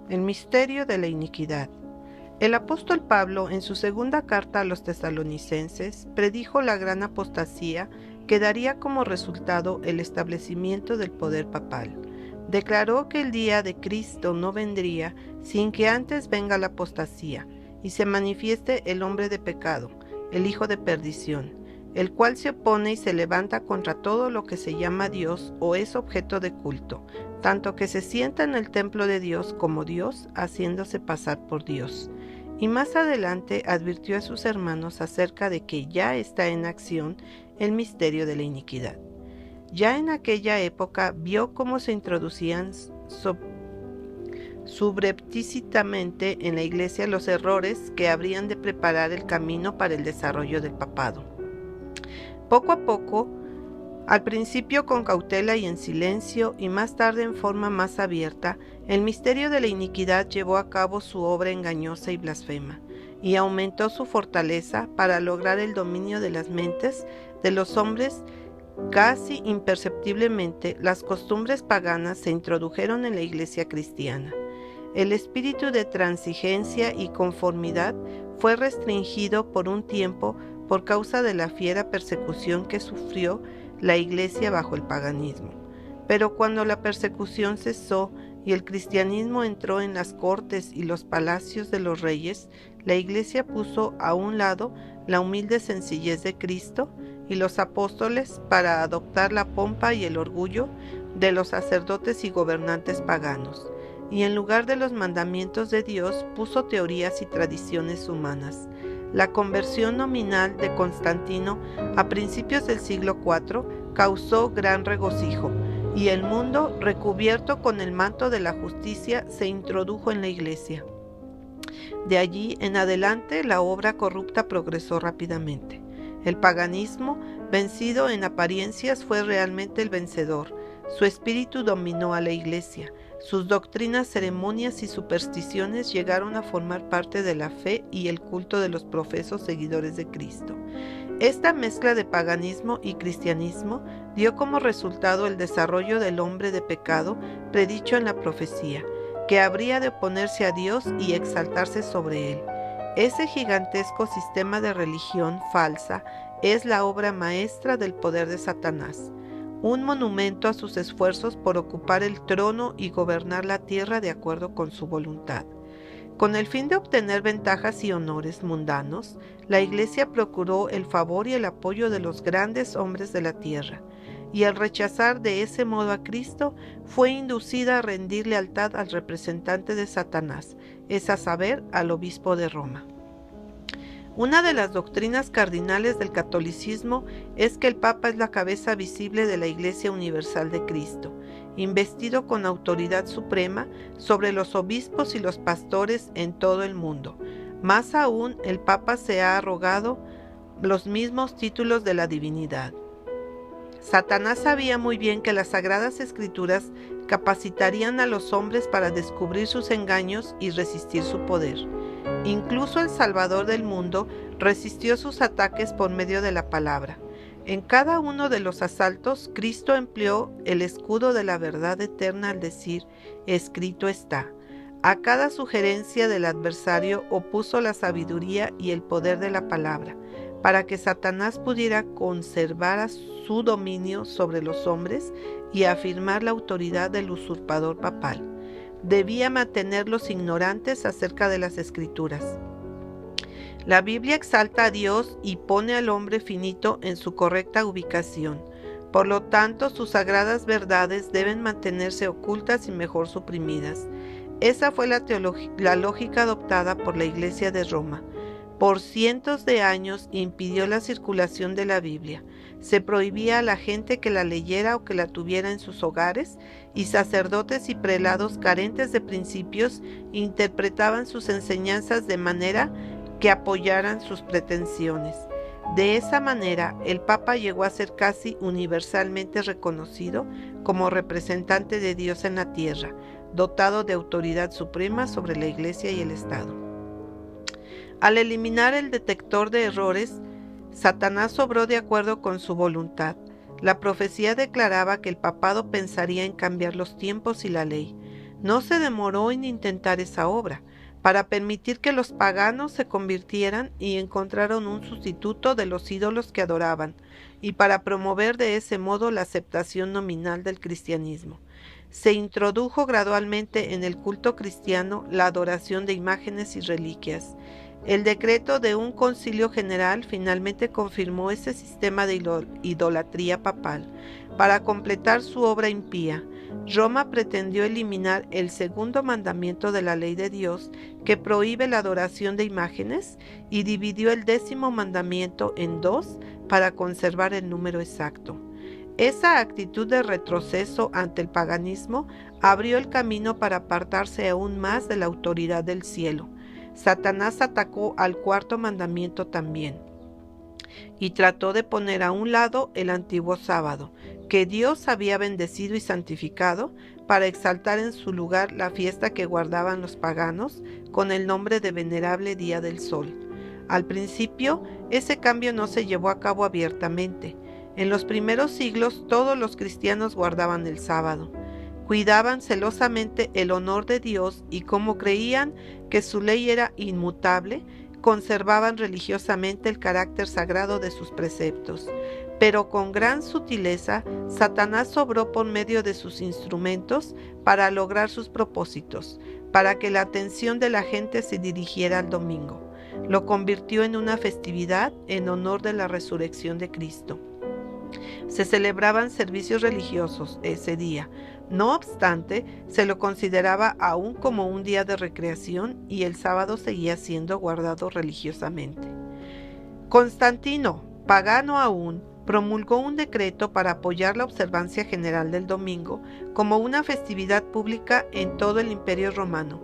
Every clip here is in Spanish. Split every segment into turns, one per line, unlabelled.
El misterio de la iniquidad. El apóstol Pablo, en su segunda carta a los tesalonicenses, predijo la gran apostasía que daría como resultado el establecimiento del poder papal. Declaró que el día de Cristo no vendría sin que antes venga la apostasía y se manifieste el hombre de pecado, el hijo de perdición, el cual se opone y se levanta contra todo lo que se llama Dios o es objeto de culto, tanto que se sienta en el templo de Dios como Dios, haciéndose pasar por Dios. Y más adelante advirtió a sus hermanos acerca de que ya está en acción el misterio de la iniquidad. Ya en aquella época vio cómo se introducían subreptícitamente en la iglesia los errores que habrían de preparar el camino para el desarrollo del papado. Poco a poco, al principio con cautela y en silencio, y más tarde en forma más abierta, el misterio de la iniquidad llevó a cabo su obra engañosa y blasfema, y aumentó su fortaleza para lograr el dominio de las mentes de los hombres. Casi imperceptiblemente, las costumbres paganas se introdujeron en la iglesia cristiana. El espíritu de transigencia y conformidad fue restringido por un tiempo por causa de la fiera persecución que sufrió la iglesia bajo el paganismo. Pero cuando la persecución cesó y el cristianismo entró en las cortes y los palacios de los reyes, la iglesia puso a un lado la humilde sencillez de Cristo y los apóstoles para adoptar la pompa y el orgullo de los sacerdotes y gobernantes paganos, y en lugar de los mandamientos de Dios puso teorías y tradiciones humanas. La conversión nominal de Constantino a principios del siglo IV causó gran regocijo, y el mundo, recubierto con el manto de la justicia, se introdujo en la iglesia. De allí en adelante la obra corrupta progresó rápidamente. El paganismo, vencido en apariencias, fue realmente el vencedor. Su espíritu dominó a la iglesia. Sus doctrinas, ceremonias y supersticiones llegaron a formar parte de la fe y el culto de los profesos seguidores de Cristo. Esta mezcla de paganismo y cristianismo dio como resultado el desarrollo del hombre de pecado predicho en la profecía, que habría de oponerse a Dios y exaltarse sobre él. Ese gigantesco sistema de religión falsa es la obra maestra del poder de Satanás, un monumento a sus esfuerzos por ocupar el trono y gobernar la tierra de acuerdo con su voluntad. Con el fin de obtener ventajas y honores mundanos, la Iglesia procuró el favor y el apoyo de los grandes hombres de la tierra, y al rechazar de ese modo a Cristo, fue inducida a rendir lealtad al representante de Satanás, es a saber, al obispo de Roma. Una de las doctrinas cardinales del catolicismo es que el Papa es la cabeza visible de la Iglesia Universal de Cristo, investido con autoridad suprema sobre los obispos y los pastores en todo el mundo. Más aún, el Papa se ha arrogado los mismos títulos de la divinidad. Satanás sabía muy bien que las Sagradas Escrituras capacitarían a los hombres para descubrir sus engaños y resistir su poder. Incluso el Salvador del mundo resistió sus ataques por medio de la palabra. En cada uno de los asaltos, Cristo empleó el escudo de la verdad eterna al decir, escrito está. A cada sugerencia del adversario opuso la sabiduría y el poder de la palabra, para que Satanás pudiera conservar su dominio sobre los hombres y afirmar la autoridad del usurpador papal. Debía mantenerlos ignorantes acerca de las Escrituras. La Biblia exalta a Dios y pone al hombre finito en su correcta ubicación. Por lo tanto, sus sagradas verdades deben mantenerse ocultas y mejor suprimidas. Esa fue la lógica adoptada por la Iglesia de Roma. Por cientos de años impidió la circulación de la Biblia. Se prohibía a la gente que la leyera o que la tuviera en sus hogares, y sacerdotes y prelados carentes de principios interpretaban sus enseñanzas de manera que apoyaran sus pretensiones. De esa manera, el Papa llegó a ser casi universalmente reconocido como representante de Dios en la tierra, dotado de autoridad suprema sobre la Iglesia y el Estado. Al eliminar el detector de errores, Satanás obró de acuerdo con su voluntad. La profecía declaraba que el papado pensaría en cambiar los tiempos y la ley. no se demoró en intentar esa obra, para permitir que los paganos se convirtieran y encontraron un sustituto de los ídolos que adoraban, y para promover de ese modo la aceptación nominal del cristianismo. Se introdujo gradualmente en el culto cristiano la adoración de imágenes y reliquias. El decreto de un concilio general finalmente confirmó ese sistema de idolatría papal. Para completar su obra impía, Roma pretendió eliminar el segundo mandamiento de la ley de Dios, que prohíbe la adoración de imágenes, y dividió el 10º mandamiento en 2 para conservar el número exacto. Esa actitud de retroceso ante el paganismo abrió el camino para apartarse aún más de la autoridad del cielo. Satanás atacó al 4º mandamiento también, y trató de poner a un lado el antiguo sábado, que Dios había bendecido y santificado, para exaltar en su lugar la fiesta que guardaban los paganos con el nombre de venerable Día del Sol. Al principio, ese cambio no se llevó a cabo abiertamente. En los primeros siglos todos los cristianos guardaban el sábado. Cuidaban celosamente el honor de Dios y como creían que su ley era inmutable, conservaban religiosamente el carácter sagrado de sus preceptos. Pero con gran sutileza, Satanás obró por medio de sus instrumentos para lograr sus propósitos, para que la atención de la gente se dirigiera al domingo. Lo convirtió en una festividad en honor de la resurrección de Cristo. Se celebraban servicios religiosos ese día. No obstante, se lo consideraba aún como un día de recreación y el sábado seguía siendo guardado religiosamente. Constantino, pagano aún, promulgó un decreto para apoyar la observancia general del domingo como una festividad pública en todo el Imperio Romano.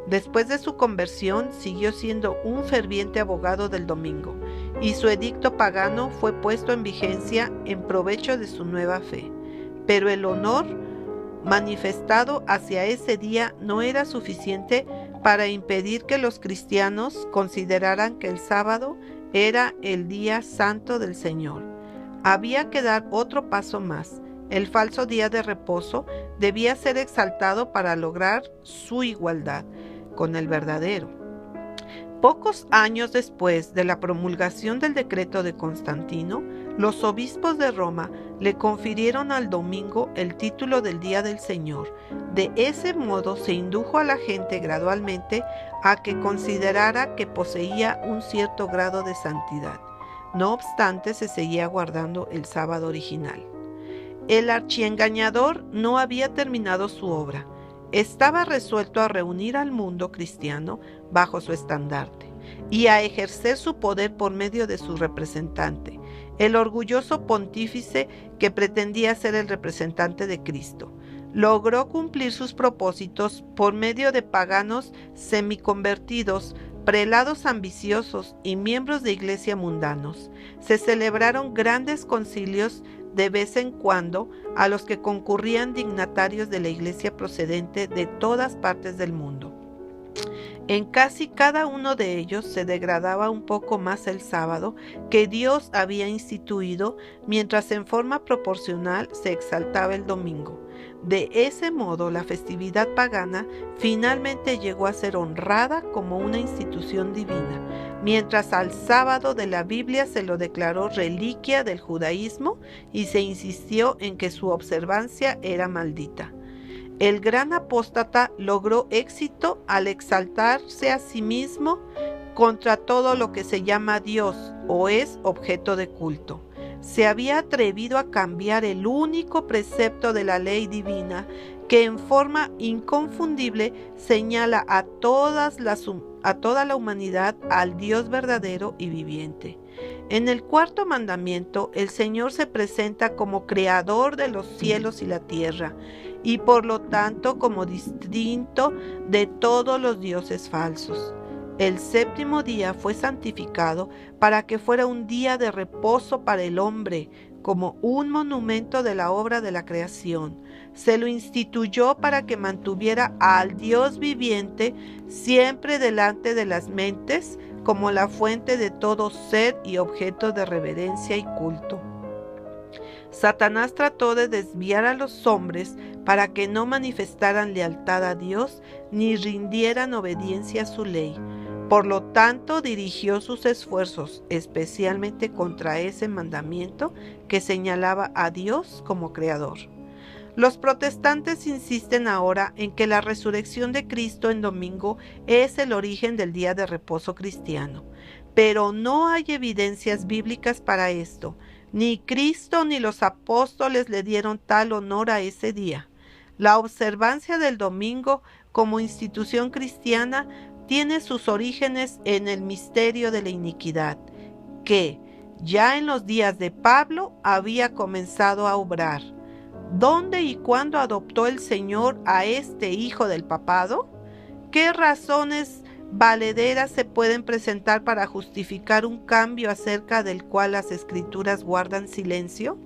Después de su conversión, siguió siendo un ferviente abogado del domingo, y su edicto pagano fue puesto en vigencia en provecho de su nueva fe. Pero el honor manifestado hacia ese día no era suficiente para impedir que los cristianos consideraran que el sábado era el día santo del Señor. Había que dar otro paso más. El falso día de reposo debía ser exaltado para lograr su igualdad con el verdadero. Pocos años después de la promulgación del decreto de Constantino, los obispos de Roma le confirieron al domingo el título del Día del Señor. De ese modo se indujo a la gente gradualmente a que considerara que poseía un cierto grado de santidad. No obstante, se seguía guardando el sábado original. El archiengañador no había terminado su obra. Estaba resuelto a reunir al mundo cristiano bajo su estandarte y a ejercer su poder por medio de su representante, el orgulloso pontífice que pretendía ser el representante de Cristo. Logró cumplir sus propósitos por medio de paganos semiconvertidos, prelados ambiciosos y miembros de iglesia mundanos. Se celebraron grandes concilios de vez en cuando, a los que concurrían dignatarios de la iglesia procedente de todas partes del mundo. En casi cada uno de ellos se degradaba un poco más el sábado que Dios había instituido, mientras en forma proporcional se exaltaba el domingo. De ese modo, la festividad pagana finalmente llegó a ser honrada como una institución divina, mientras al sábado de la Biblia se lo declaró reliquia del judaísmo y se insistió en que su observancia era maldita. El gran apóstata logró éxito al exaltarse a sí mismo contra todo lo que se llama Dios o es objeto de culto. Se había atrevido a cambiar el único precepto de la ley divina que en forma inconfundible señala a toda la humanidad al Dios verdadero y viviente. En el 4º mandamiento, el Señor se presenta como creador de los cielos y la tierra, y por lo tanto como distinto de todos los dioses falsos. El 7º día fue santificado para que fuera un día de reposo para el hombre, como un monumento de la obra de la creación. Se lo instituyó para que mantuviera al Dios viviente siempre delante de las mentes, como la fuente de todo ser y objeto de reverencia y culto. Satanás trató de desviar a los hombres para que no manifestaran lealtad a Dios ni rindieran obediencia a su ley. Por lo tanto, dirigió sus esfuerzos especialmente contra ese mandamiento que señalaba a Dios como creador. Los protestantes insisten ahora en que la resurrección de Cristo en domingo es el origen del día de reposo cristiano, pero no hay evidencias bíblicas para esto. Ni Cristo ni los apóstoles le dieron tal honor a ese día. La observancia del domingo como institución cristiana tiene sus orígenes en el misterio de la iniquidad, que ya en los días de Pablo había comenzado a obrar. ¿Dónde y cuándo adoptó el Señor a este hijo del papado? ¿Qué razones valederas se pueden presentar para justificar un cambio acerca del cual las Escrituras guardan silencio?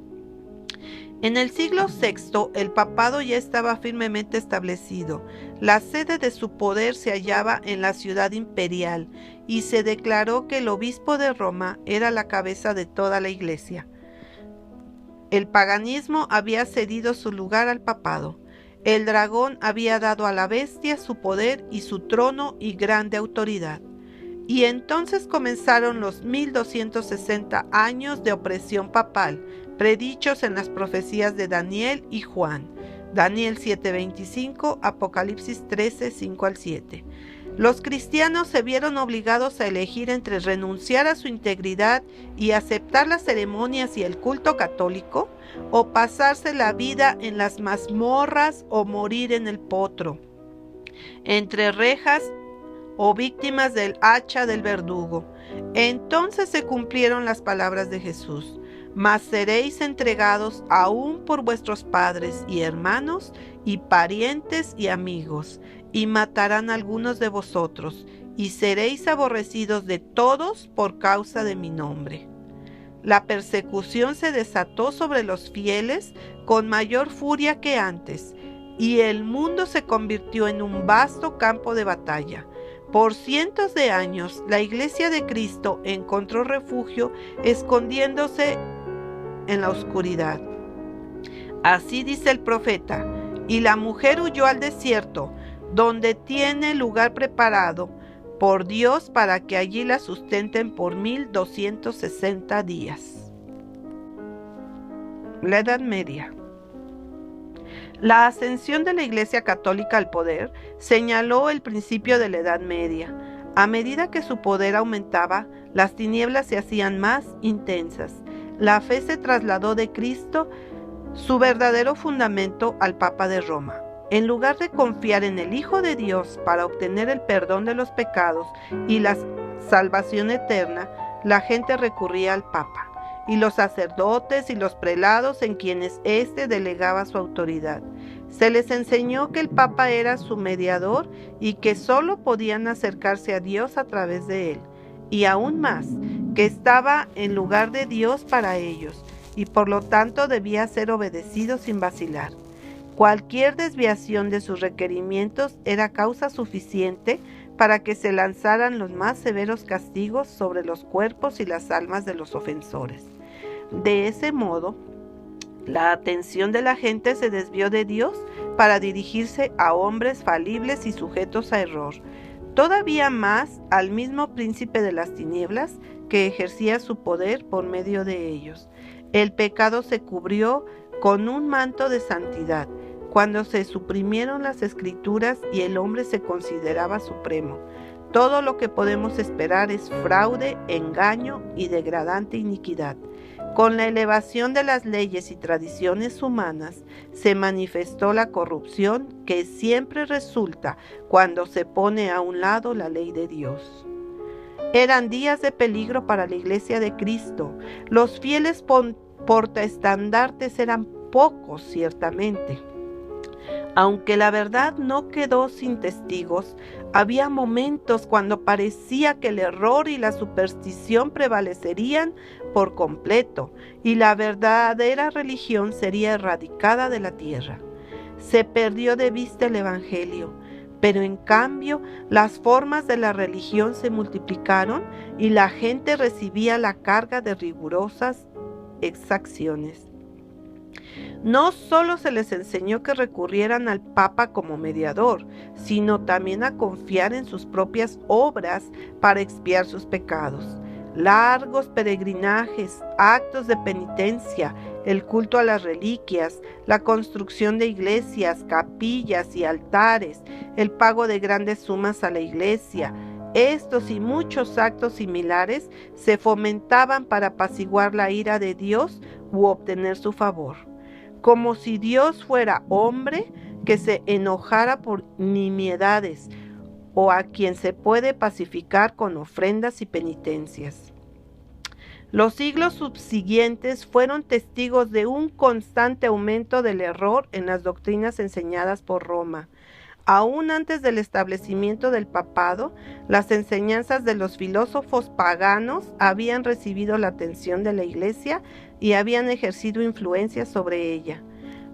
En el siglo VI, el papado ya estaba firmemente establecido. La sede de su poder se hallaba en la ciudad imperial y se declaró que el obispo de Roma era la cabeza de toda la iglesia. El paganismo había cedido su lugar al papado. El dragón había dado a la bestia su poder y su trono y grande autoridad. Y entonces comenzaron los 1260 años de opresión papal, predichos en las profecías de Daniel y Juan. Daniel 7:25, Apocalipsis 13, 5 al 7. Los cristianos se vieron obligados a elegir entre renunciar a su integridad y aceptar las ceremonias y el culto católico, o pasarse la vida en las mazmorras o morir en el potro, entre rejas o víctimas del hacha del verdugo. Entonces se cumplieron las palabras de Jesús: mas seréis entregados aún por vuestros padres y hermanos y parientes y amigos, y matarán a algunos de vosotros, y seréis aborrecidos de todos por causa de mi nombre. La persecución se desató sobre los fieles con mayor furia que antes, y el mundo se convirtió en un vasto campo de batalla. Por cientos de años, la Iglesia de Cristo encontró refugio escondiéndose en la oscuridad. Así dice el profeta: y la mujer huyó al desierto, donde tiene lugar preparado por Dios para que allí la sustenten por 1260 días. La Edad Media. La ascensión de la Iglesia Católica al poder señaló el principio de la Edad Media. A medida que su poder aumentaba, las tinieblas se hacían más intensas. La fe se trasladó de Cristo, su verdadero fundamento, al Papa de Roma. En lugar de confiar en el Hijo de Dios para obtener el perdón de los pecados y la salvación eterna, la gente recurría al Papa y los sacerdotes y los prelados en quienes éste delegaba su autoridad. Se les enseñó que el Papa era su mediador y que solo podían acercarse a Dios a través de él, y aún más, que estaba en lugar de Dios para ellos, y por lo tanto debía ser obedecido sin vacilar. Cualquier desviación de sus requerimientos era causa suficiente para que se lanzaran los más severos castigos sobre los cuerpos y las almas de los ofensores. De ese modo, la atención de la gente se desvió de Dios para dirigirse a hombres falibles y sujetos a error, todavía más al mismo príncipe de las tinieblas que ejercía su poder por medio de ellos. El pecado se cubrió con un manto de santidad cuando se suprimieron las Escrituras y el hombre se consideraba supremo. Todo lo que podemos esperar es fraude, engaño y degradante iniquidad. Con la elevación de las leyes y tradiciones humanas se manifestó la corrupción que siempre resulta cuando se pone a un lado la ley de Dios. Eran días de peligro para la Iglesia de Cristo. Los fieles portaestandartes eran pocos, ciertamente. Aunque la verdad no quedó sin testigos, había momentos cuando parecía que el error y la superstición prevalecerían por completo y la verdadera religión sería erradicada de la tierra. Se perdió de vista el Evangelio, pero en cambio las formas de la religión se multiplicaron y la gente recibía la carga de rigurosas exacciones. No solo se les enseñó que recurrieran al Papa como mediador, sino también a confiar en sus propias obras para expiar sus pecados. Largos peregrinajes, actos de penitencia, el culto a las reliquias, la construcción de iglesias, capillas y altares, el pago de grandes sumas a la iglesia. Estos y muchos actos similares se fomentaban para apaciguar la ira de Dios u obtener su favor. Como si Dios fuera hombre que se enojara por nimiedades, o a quien se puede pacificar con ofrendas y penitencias. Los siglos subsiguientes fueron testigos de un constante aumento del error en las doctrinas enseñadas por Roma. Aún antes del establecimiento del papado, las enseñanzas de los filósofos paganos habían recibido la atención de la Iglesia y habían ejercido influencia sobre ella.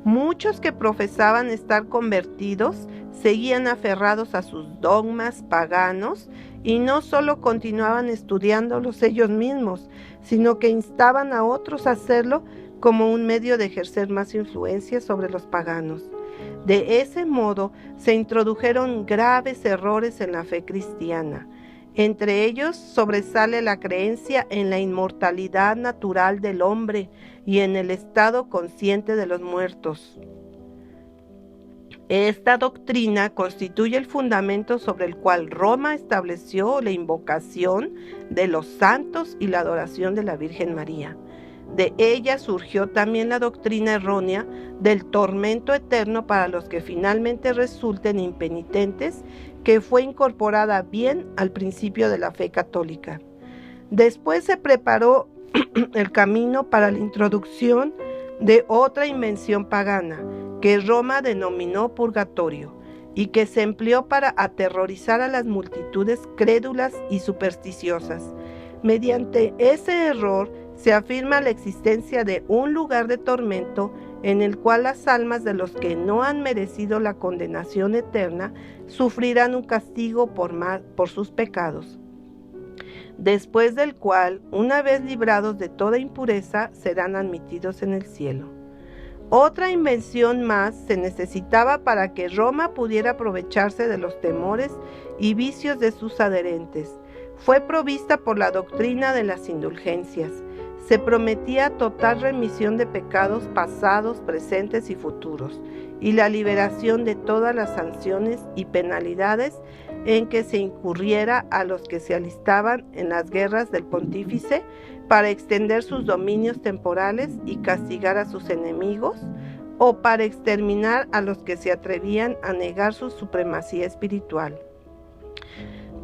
Muchos que profesaban estar convertidos seguían aferrados a sus dogmas paganos y no solo continuaban estudiándolos ellos mismos, sino que instaban a otros a hacerlo como un medio de ejercer más influencia sobre los paganos. De ese modo se introdujeron graves errores en la fe cristiana. Entre ellos sobresale la creencia en la inmortalidad natural del hombre y en el estado consciente de los muertos. Esta doctrina constituye el fundamento sobre el cual Roma estableció la invocación de los santos y la adoración de la Virgen María. De ella surgió también la doctrina errónea del tormento eterno para los que finalmente resulten impenitentes, que fue incorporada bien al principio de la fe católica. Después se preparó el camino para la introducción de otra invención pagana, que Roma denominó purgatorio, y que se empleó para aterrorizar a las multitudes crédulas y supersticiosas. Mediante ese error se afirma la existencia de un lugar de tormento en el cual las almas de los que no han merecido la condenación eterna sufrirán un castigo por sus pecados, después del cual, una vez librados de toda impureza, serán admitidos en el cielo. Otra invención más se necesitaba para que Roma pudiera aprovecharse de los temores y vicios de sus adherentes. Fue provista por la doctrina de las indulgencias. Se prometía total remisión de pecados pasados, presentes y futuros, y la liberación de todas las sanciones y penalidades en que se incurriera a los que se alistaban en las guerras del pontífice para extender sus dominios temporales y castigar a sus enemigos, o para exterminar a los que se atrevían a negar su supremacía espiritual.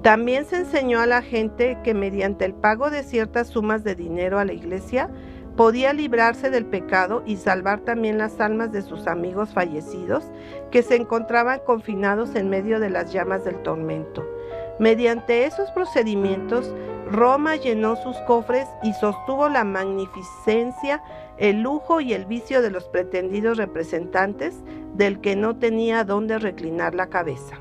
También se enseñó a la gente que mediante el pago de ciertas sumas de dinero a la iglesia podía librarse del pecado y salvar también las almas de sus amigos fallecidos que se encontraban confinados en medio de las llamas del tormento. Mediante esos procedimientos, Roma llenó sus cofres y sostuvo la magnificencia, el lujo y el vicio de los pretendidos representantes del que no tenía dónde reclinar la cabeza.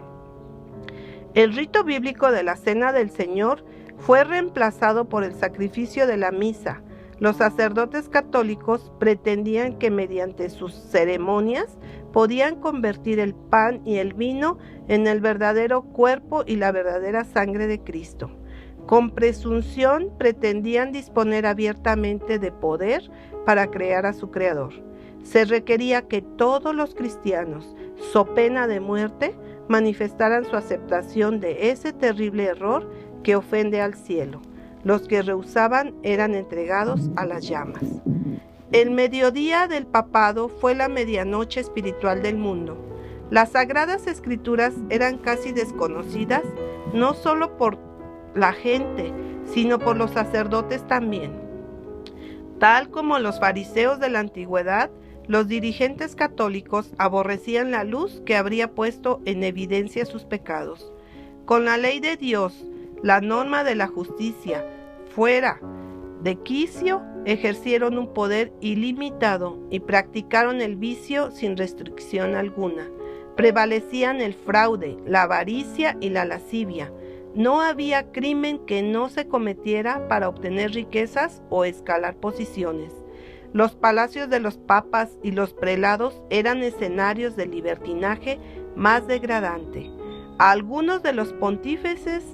El rito bíblico de la Cena del Señor fue reemplazado por el sacrificio de la misa. Los sacerdotes católicos pretendían que mediante sus ceremonias podían convertir el pan y el vino en el verdadero cuerpo y la verdadera sangre de Cristo. Con presunción pretendían disponer abiertamente de poder para crear a su Creador. Se requería que todos los cristianos, so pena de muerte, manifestaran su aceptación de ese terrible error que ofende al cielo. Los que rehusaban eran entregados a las llamas. El mediodía del papado fue la medianoche espiritual del mundo. Las sagradas escrituras eran casi desconocidas, no solo por la gente, sino por los sacerdotes también. Tal como los fariseos de la antigüedad, los dirigentes católicos aborrecían la luz que habría puesto en evidencia sus pecados. Con la ley de Dios, la norma de la justicia, fuera de quicio, ejercieron un poder ilimitado y practicaron el vicio sin restricción alguna. Prevalecían el fraude, la avaricia y la lascivia. No había crimen que no se cometiera para obtener riquezas o escalar posiciones. Los palacios de los papas y los prelados eran escenarios de libertinaje más degradante. Algunos de los pontífices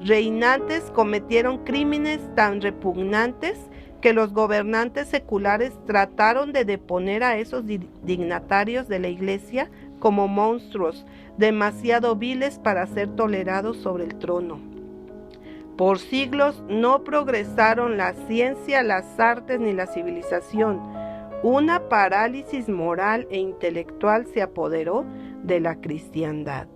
reinantes cometieron crímenes tan repugnantes que los gobernantes seculares trataron de deponer a esos dignatarios de la Iglesia como monstruos demasiado viles para ser tolerados sobre el trono. Por siglos no progresaron la ciencia, las artes ni la civilización. Una parálisis moral e intelectual se apoderó de la cristiandad.